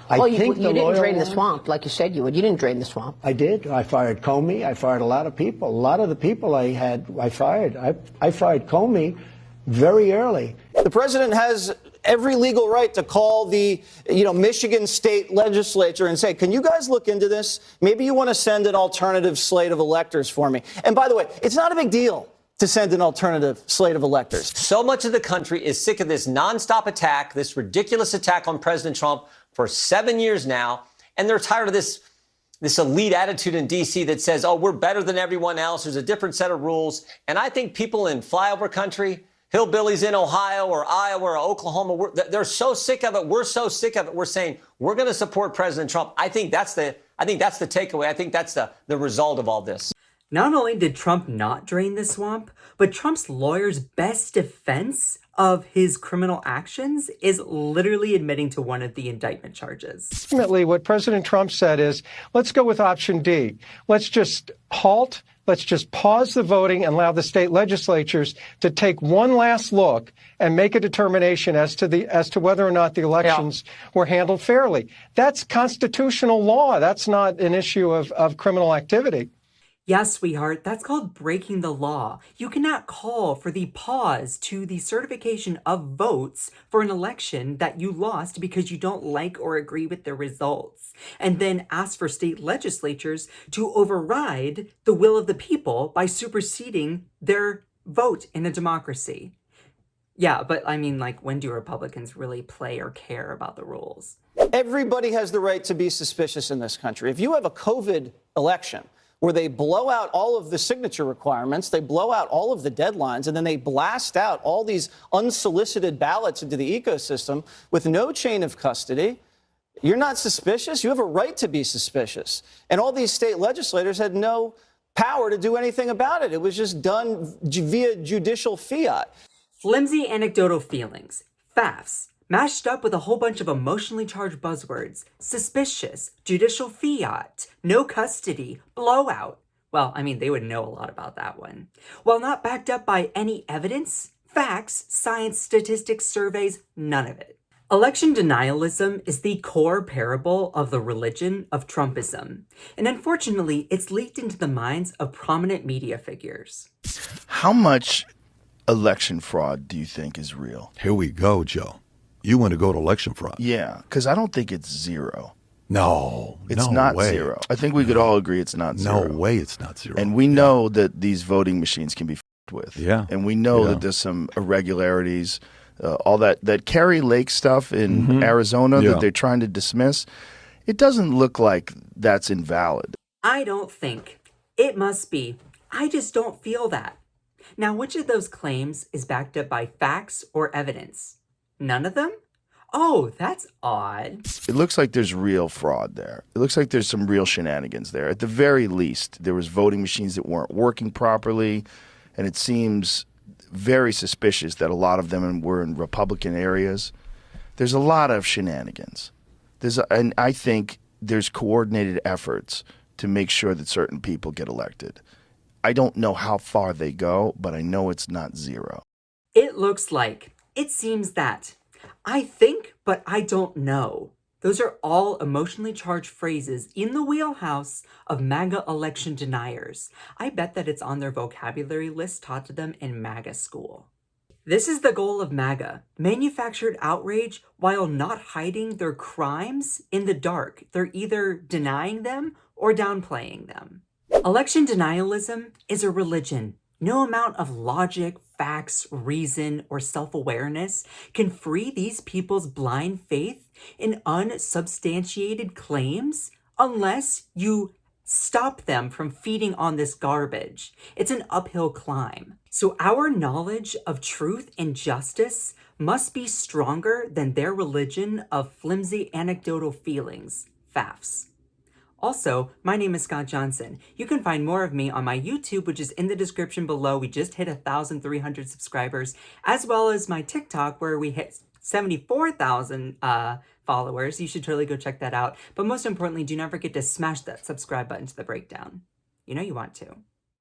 Well, you didn't drain the one, swamp like you said you would. You didn't drain the swamp. I did. I fired Comey. I fired a lot of people. A lot of the people I fired. I fired Comey very early. The president has every legal right to call the, Michigan state legislature and say, can you guys look into this? Maybe you want to send an alternative slate of electors for me. And by the way, it's not a big deal to send an alternative slate of electors. So much of the country is sick of this nonstop attack, this ridiculous attack on President Trump for 7 years now. And they're tired of this elite attitude in D.C. that says, oh, we're better than everyone else. There's a different set of rules. And I think people in flyover country, hillbillies in Ohio or Iowa or Oklahoma, they're so sick of it. We're so sick of it. We're saying we're going to support President Trump. I think that's the takeaway. I think that's the result of all this. Not only did Trump not drain the swamp, but Trump's lawyer's best defense of his criminal actions is literally admitting to one of the indictment charges. Ultimately, what President Trump said is, let's go with option D. Let's just halt. Let's just pause the voting and allow the state legislatures to take one last look and make a determination as to whether or not the elections were handled fairly. That's constitutional law. That's not an issue of criminal activity. Yes, sweetheart, that's called breaking the law. You cannot call for the pause to the certification of votes for an election that you lost because you don't like or agree with the results, and then ask for state legislatures to override the will of the people by superseding their vote in a democracy. Yeah, but I mean, when do Republicans really play or care about the rules? Everybody has the right to be suspicious in this country. If you have a COVID election where they blow out all of the signature requirements, they blow out all of the deadlines, and then they blast out all these unsolicited ballots into the ecosystem with no chain of custody, you're not suspicious? You have a right to be suspicious. And all these state legislators had no power to do anything about it. It was just done via judicial fiat. Flimsy anecdotal feelings, FAFs, mashed up with a whole bunch of emotionally charged buzzwords: suspicious, judicial fiat, no custody, blowout. Well, I mean, they would know a lot about that one. While not backed up by any evidence, facts, science, statistics, surveys, none of it. Election denialism is the core parable of the religion of Trumpism. And unfortunately, it's leaked into the minds of prominent media figures. How much election fraud do you think is real? Here we go, Joe. You want to go to election fraud? Yeah, because I don't think it's zero. No, it's no not way. zero. I think we could all agree it's not zero. No way it's not zero. And we know that these voting machines can be f***ed with. Yeah. And we know that there's some irregularities, all that Kerry Lake stuff in Arizona that they're trying to dismiss. It doesn't look like that's invalid. I don't think. It must be. I just don't feel that. Now, which of those claims is backed up by facts or evidence? None of them? Oh, that's odd. It looks like there's real fraud there. It looks like there's some real shenanigans there. At the very least, there was voting machines that weren't working properly, and it seems very suspicious that a lot of them were in Republican areas. There's a lot of shenanigans. And I think there's coordinated efforts to make sure that certain people get elected. I don't know how far they go, but I know it's not zero. It looks like. It seems that. I think, but I don't know. Those are all emotionally charged phrases in the wheelhouse of MAGA election deniers. I bet that it's on their vocabulary list taught to them in MAGA school. This is the goal of MAGA: manufactured outrage while not hiding their crimes in the dark. They're either denying them or downplaying them. Election denialism is a religion. No amount of logic, facts, reason, or self-awareness can free these people's blind faith in unsubstantiated claims unless you stop them from feeding on this garbage. It's an uphill climb. So our knowledge of truth and justice must be stronger than their religion of flimsy anecdotal feelings, FAFs. Also, my name is Scott Johnson. You can find more of me on my YouTube, which is in the description below. We just hit 1,300 subscribers, as well as my TikTok, where we hit 74,000 followers. You should totally go check that out. But most importantly, do not forget to smash that subscribe button to the breakdown. You know you want to.